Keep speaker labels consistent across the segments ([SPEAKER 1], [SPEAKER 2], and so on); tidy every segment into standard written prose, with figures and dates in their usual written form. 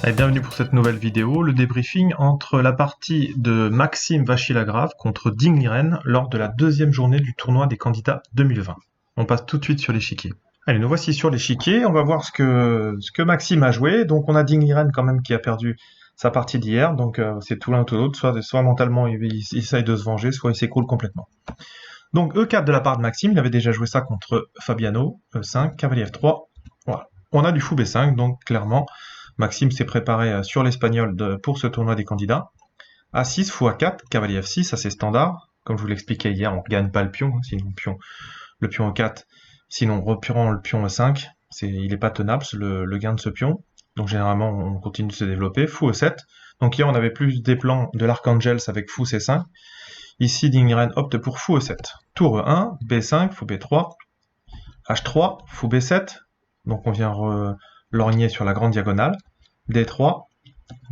[SPEAKER 1] Allez, bienvenue pour cette nouvelle vidéo, le débriefing entre la partie de Maxime Vachier-Lagrave contre Ding Liren lors de la deuxième journée du tournoi des candidats 2020. On passe tout de suite sur l'échiquier. Allez, nous voici sur l'échiquier, on va voir ce que Maxime a joué. Donc on a Ding Liren quand même qui a perdu sa partie d'hier, donc c'est tout l'un ou tout l'autre, soit mentalement il essaye de se venger, soit il s'écroule complètement. Donc E4 de la part de Maxime, il avait déjà joué ça contre Fabiano, E5, cavalier F3, voilà. On a du fou B5, donc clairement, Maxime s'est préparé sur l'espagnol pour ce tournoi des candidats. A6, fou A4, cavalier F6, ça c'est standard. Comme je vous l'expliquais hier, on ne gagne pas le pion, sinon le pion E4, sinon on reprend le pion E5, il n'est pas tenable le gain de ce pion. Donc généralement on continue de se développer. Fou E7, donc hier on avait plus des plans de l'Archangels avec fou C5. Ici Ding Liren opte pour fou E7. Tour E1, B5, fou B3, H3, fou B7, donc on vient lorgner sur la grande diagonale. D3,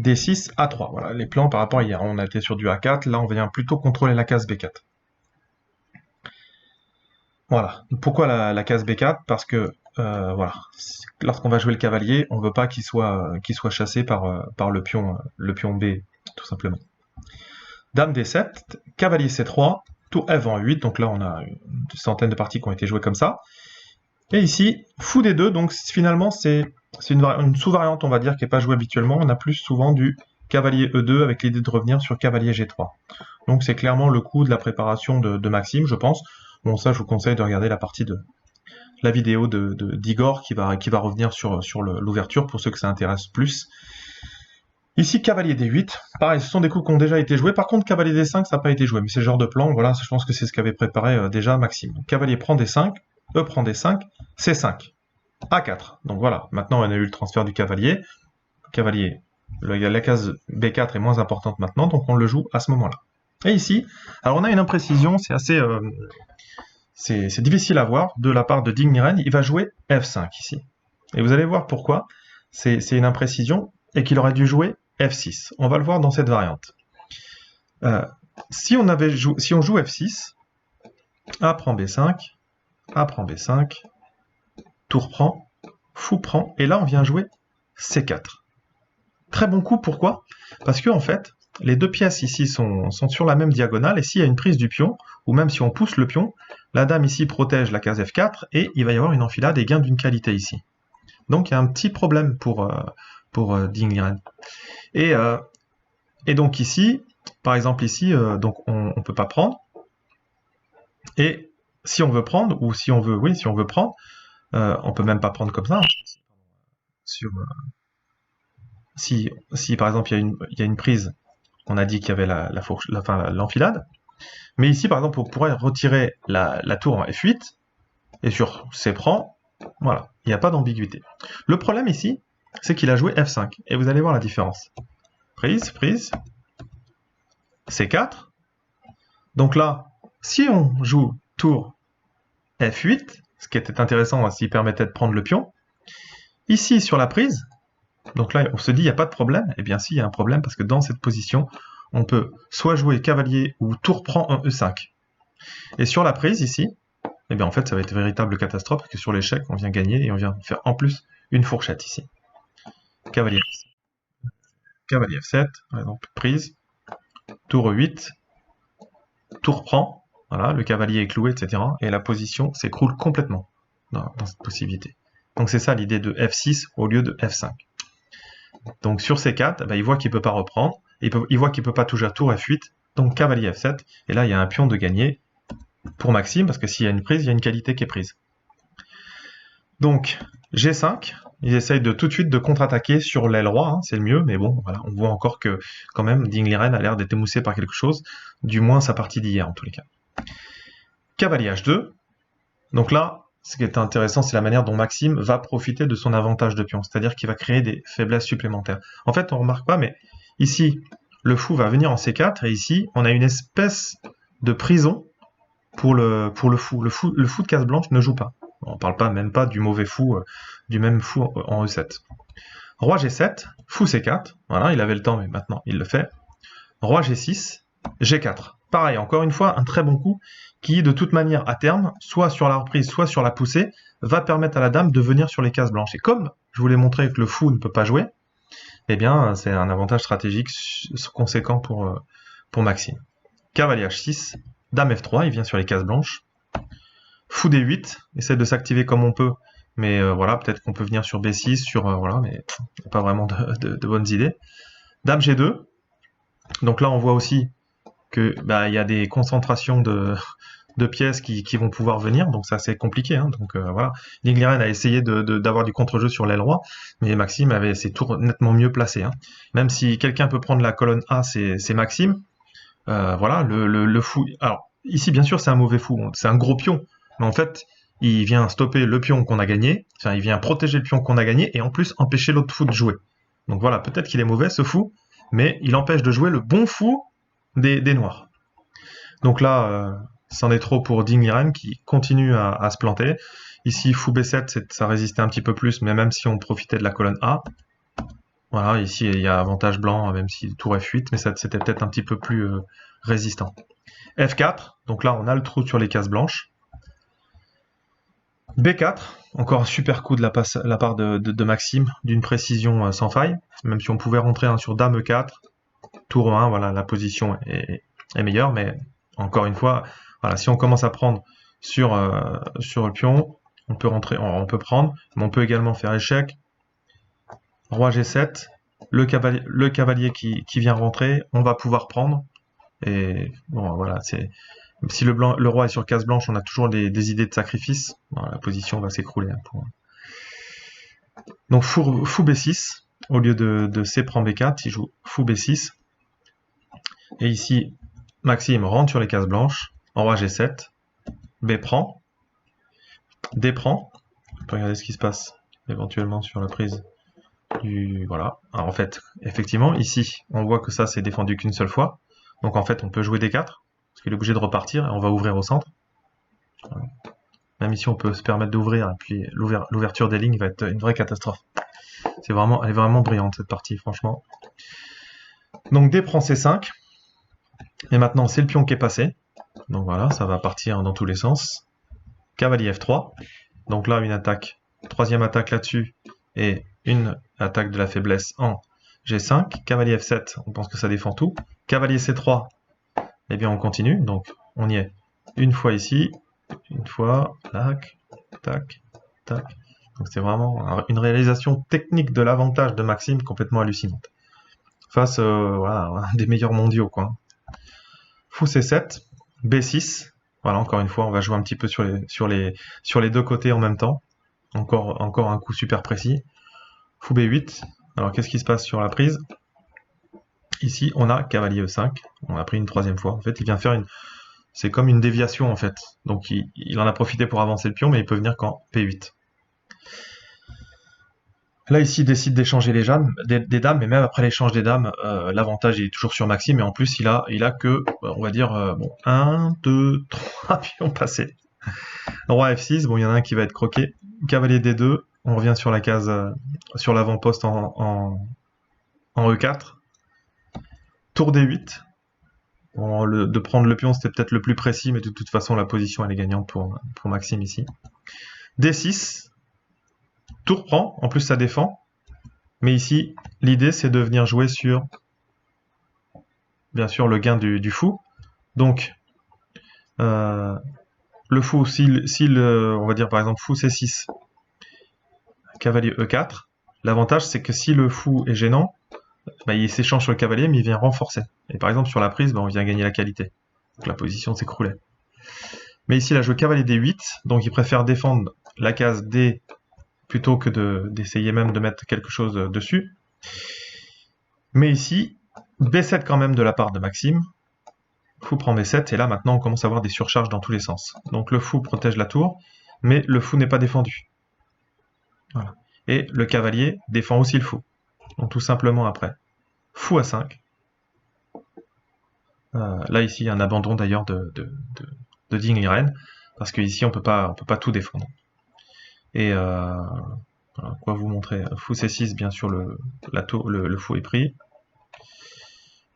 [SPEAKER 1] D6, A3. Voilà les plans par rapport à hier. On a été sur du A4, là on vient plutôt contrôler la case B4. Voilà. Pourquoi la case B4? Parce que voilà, lorsqu'on va jouer le cavalier, on ne veut pas qu'il soit chassé par le pion B, tout simplement. Dame D7, cavalier C3, tour F en 8, donc là on a une centaine de parties qui ont été jouées comme ça. Et ici, fou D2, donc finalement c'est une sous-variante, on va dire, qui n'est pas jouée habituellement. On a plus souvent du cavalier E2 avec l'idée de revenir sur cavalier G3. Donc c'est clairement le coup de la préparation de Maxime, je pense. Bon, ça, je vous conseille de regarder la vidéo d'Igor qui va revenir sur l'ouverture pour ceux que ça intéresse plus. Ici, cavalier D8. Pareil, ce sont des coups qui ont déjà été joués. Par contre, cavalier D5, ça n'a pas été joué. Mais c'est le genre de plan, voilà, je pense que c'est ce qu'avait préparé déjà Maxime. Donc, cavalier prend D5, E prend D5, C5. A4. Donc voilà, maintenant on a eu le transfert du cavalier. Cavalier, la case B4 est moins importante maintenant, donc on le joue à ce moment-là. Et ici, alors on a une imprécision, c'est assez... c'est difficile à voir de la part de Ding Liren. Il va jouer F5 ici. Et vous allez voir pourquoi c'est une imprécision et qu'il aurait dû jouer F6. On va le voir dans cette variante. Si on joue F6, A prend B5, A prend B5, tour prend, fou prend, et là on vient jouer C4. Très bon coup, pourquoi? Parce que en fait, les deux pièces ici sont sur la même diagonale, et s'il y a une prise du pion, ou même si on pousse le pion, la dame ici protège la case F4, et il va y avoir une enfilade et gain d'une qualité ici. Donc il y a un petit problème pour Ding Liren. Et donc ici, par exemple ici, donc on ne peut pas prendre, et si on veut prendre, ou si on veut prendre, on peut même pas prendre comme ça. Si par exemple il y a une prise, on a dit qu'il y avait l'enfilade, mais ici par exemple on pourrait retirer la tour en F8, et sur C prend, voilà, il n'y a pas d'ambiguïté. Le problème ici, c'est qu'il a joué F5, et vous allez voir la différence. Prise, C4, donc là, si on joue tour F8, ce qui était intéressant s'il permettait de prendre le pion, ici sur la prise, donc là on se dit il n'y a pas de problème, et bien si, il y a un problème parce que dans cette position, on peut soit jouer cavalier ou tour prend en E5. Et sur la prise ici, et bien en fait ça va être une véritable catastrophe parce que sur l'échec on vient gagner et on vient faire en plus une fourchette ici. Cavalier F7, par exemple, prise, tour E8, tour prend, voilà, le cavalier est cloué, etc. Et la position s'écroule complètement dans cette possibilité. Donc c'est ça l'idée de F6 au lieu de F5. Donc sur C4, il voit qu'il ne peut pas reprendre, il voit qu'il ne peut pas toucher à tour F8, donc cavalier F7, et là il y a un pion de gagné pour Maxime, parce que s'il y a une prise, il y a une qualité qui est prise. Donc G5, ils essayent tout de suite de contre-attaquer sur l'aile roi, c'est le mieux, mais bon, voilà, on voit encore que quand même Ding Liren a l'air d'être émoussé par quelque chose, du moins sa partie d'hier en tous les cas. Cavalier H2, donc là, ce qui est intéressant, c'est la manière dont Maxime va profiter de son avantage de pion, c'est-à-dire qu'il va créer des faiblesses supplémentaires. En fait, on ne remarque pas, mais ici, le fou va venir en C4, et ici, on a une espèce de prison pour le fou. Le fou de case blanche ne joue pas. On ne parle même pas du mauvais fou, du même fou en E7. Roi G7, fou C4, voilà, il avait le temps, mais maintenant il le fait. Roi G6, G4. Pareil, encore une fois, un très bon coup qui, de toute manière, à terme, soit sur la reprise, soit sur la poussée, va permettre à la dame de venir sur les cases blanches. Et comme je vous l'ai montré que le fou ne peut pas jouer, eh bien, c'est un avantage stratégique conséquent pour Maxime. Cavalier H6, Dame F3, il vient sur les cases blanches. Fou D8, essaie de s'activer comme on peut, mais voilà, peut-être qu'on peut venir sur B6, voilà, mais pas vraiment de bonnes idées. Dame G2, donc là on voit aussi que il y a des concentrations de pièces qui vont pouvoir venir, donc c'est assez compliqué. Hein, donc voilà, Ligneren a essayé d'avoir du contre-jeu sur l'aile roi, mais Maxime avait ses tours nettement mieux placés. Hein. Même si quelqu'un peut prendre la colonne A, c'est Maxime. Voilà, le fou. Alors ici, bien sûr, c'est un mauvais fou, c'est un gros pion, mais en fait, il vient stopper le pion qu'on a gagné, enfin, il vient protéger le pion qu'on a gagné et en plus empêcher l'autre fou de jouer. Donc voilà, peut-être qu'il est mauvais ce fou, mais il empêche de jouer le bon fou des noirs. Donc là, c'en est trop pour Ding Liren qui continue à se planter. Ici, fou B7, ça résistait un petit peu plus, mais même si on profitait de la colonne A. Voilà, ici, il y a avantage blanc, même si tour F8, mais c'était peut-être un petit peu plus résistant. F4, donc là, on a le trou sur les cases blanches. B4, encore un super coup de la part de Maxime, d'une précision sans faille, même si on pouvait rentrer sur Dame E4, tour 1, voilà, la position est meilleure, mais encore une fois, voilà, si on commence à prendre sur le pion, on peut prendre, mais on peut également faire échec. Roi G7, le cavalier qui vient rentrer, on va pouvoir prendre. Et bon, voilà, si le roi est sur case blanche, on a toujours des idées de sacrifice. Bon, la position va s'écrouler. Hein, donc fou B6, au lieu de C prend B4, il joue fou B6. Et ici, Maxime rentre sur les cases blanches, roi G7, B prend, D prend. On peut regarder ce qui se passe éventuellement sur la prise voilà. Alors en fait, effectivement, ici, on voit que ça c'est défendu qu'une seule fois. Donc en fait, on peut jouer D4, parce qu'il est obligé de repartir, et on va ouvrir au centre. Voilà. Même ici, on peut se permettre d'ouvrir, et puis l'ouverture des lignes va être une vraie catastrophe. Elle est vraiment brillante cette partie, franchement. Donc D prend C5. Et maintenant, c'est le pion qui est passé. Donc voilà, ça va partir dans tous les sens. Cavalier F3. Donc là, une attaque, troisième attaque là-dessus, et une attaque de la faiblesse en G5. Cavalier F7, on pense que ça défend tout. Cavalier C3, eh bien on continue, donc on y est. Une fois ici, une fois, tac, tac, tac. Donc c'est vraiment une réalisation technique de l'avantage de Maxime complètement hallucinante. Face voilà, à un des meilleurs mondiaux, quoi. Fou C7, B6. Voilà, encore une fois, on va jouer un petit peu sur les deux côtés en même temps. Encore un coup super précis. Fou B8. Alors qu'est-ce qui se passe sur la prise? Ici, on a cavalier E5. On a pris une troisième fois. En fait, il vient faire c'est comme une déviation en fait. Donc il en a profité pour avancer le pion, mais il peut venir qu'en P8. Là, ici, il décide d'échanger des dames, mais même après l'échange des dames, l'avantage est toujours sur Maxime, et en plus, il a que, on va dire, bon, 1, 2, 3 pions passés. Roi F6, bon, il y en a un qui va être croqué. Cavalier D2, on revient sur la case, sur l'avant-poste en E4. Tour D8. Bon, de prendre le pion, c'était peut-être le plus précis, mais de toute façon, la position, elle est gagnante pour Maxime ici. D6. Tour prend, en plus ça défend. Mais ici, l'idée, c'est de venir jouer sur, bien sûr, le gain du fou. Donc, le fou, on va dire par exemple fou C6, cavalier E4, l'avantage c'est que si le fou est gênant, il s'échange sur le cavalier, mais il vient renforcer. Et par exemple, sur la prise, on vient gagner la qualité. Donc la position s'écroulait. Mais ici, il a joué cavalier D8, donc il préfère défendre la case D plutôt que d'essayer même de mettre quelque chose dessus. Mais ici, B7 quand même de la part de Maxime. Fou prend B7, et là maintenant on commence à avoir des surcharges dans tous les sens. Donc le fou protège la tour, mais le fou n'est pas défendu. Voilà. Et le cavalier défend aussi le fou. Donc tout simplement après. Fou à 5. Là ici il y a un abandon d'ailleurs de Ding Liren, parce qu'ici on peut pas tout défendre. Et voilà, quoi vous montrer. Fou C6, bien sûr le fou est pris.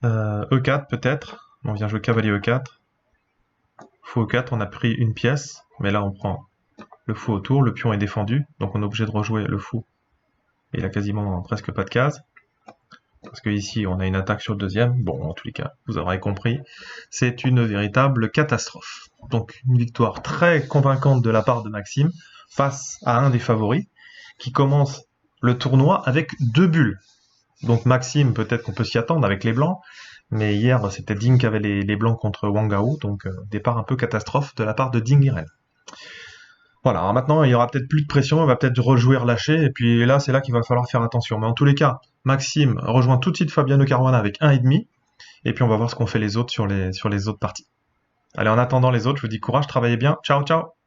[SPEAKER 1] E4 peut-être. On vient jouer cavalier E4. Fou E4, on a pris une pièce, mais là on prend le fou autour, le pion est défendu, donc on est obligé de rejouer le fou. Et il a quasiment presque pas de cases. parce que ici on a une attaque sur le deuxième. Bon, en tous les cas, vous aurez compris, c'est une véritable catastrophe. Donc une victoire très convaincante de la part de Maxime face à un des favoris qui commence le tournoi avec 2 bulles. Donc Maxime, peut-être qu'on peut s'y attendre avec les blancs, mais hier c'était Ding qui avait les blancs contre Wang Gao, donc départ un peu catastrophe de la part de Ding Irene. Voilà, alors maintenant il y aura peut-être plus de pression, il va peut-être rejouer relâché, et puis là c'est là qu'il va falloir faire attention. Mais en tous les cas, Maxime rejoint tout de suite Fabiano Caruana avec 1,5, et puis on va voir ce qu'ont fait les autres sur les autres parties. Allez, en attendant les autres, je vous dis courage, travaillez bien, ciao ciao.